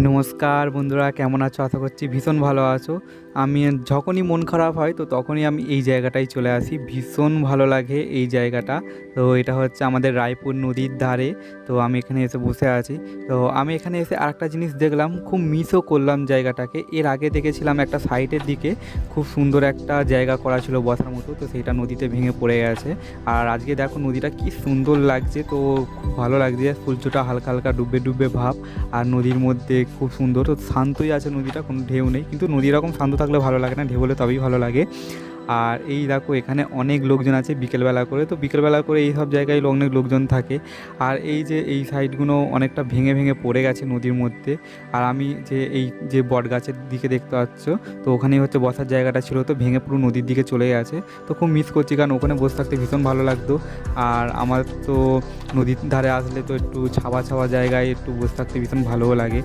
নমস্কার বন্ধুরা, কেমন আছো? আশা করছি ভীষণ ভালো আছো। আমি যখনই মন খারাপ হয় তো তখনই আমি এই জায়গাটায় চলে আসি। ভীষণ ভালো লাগে এই জায়গাটা। তো এটা হচ্ছে আমাদের রায়পুর নদীর ধারে। তো আমি এখানে এসে বসে আছি। তো আমি এখানে এসে আরেকটা জিনিস দেখলাম, খুব মিসও করলাম জায়গাটাকে। এর আগে দেখেছিলাম একটা সাইডের দিকে খুব সুন্দর একটা জায়গা করা ছিল বসার মতো, তো সেইটা নদীতে ভেঙে পড়ে গেছে। আর আজকে দেখো নদীটা কি সুন্দর লাগছে, তো খুব ভালো লাগছে। সূর্যটা হালকা হালকা ডুববে ডুববে ভাব। আর নদীর মধ্যে খুব সুন্দর তো শান্তই আছে নদীটা, কোনো ঢেউ নেই, কিন্তু নদী এরকম শান্ত থাকলে ভালো লাগে না, ঢেউ হলে তবেই ভালো লাগে। আর এই দেখো এখানে অনেক লোকজন আছে বিকেলবেলা করে, তো বিকেলবেলা করে এই সব জায়গায় অনেক লোকজন থাকে। আর এই যে এই সাইডগুলো অনেকটা ভেঙে ভেঙে পড়ে গেছে নদীর মধ্যে। আর আমি যে এই যে বট গাছের দিকে দেখতে পাচ্ছ, তো ওখানেই হচ্ছে বসার জায়গাটা ছিল, তো ভেঙে পুরো নদীর দিকে চলে গেছে। তো খুব মিস করছি, কারণ ওখানে বসে থাকতে ভীষণ ভালো লাগতো। আর আমার তো নদীর ধারে আসলে তো একটু ছাওয়া ছাওয়া জায়গায় একটু বসে থাকতে ভীষণ ভালোও লাগে।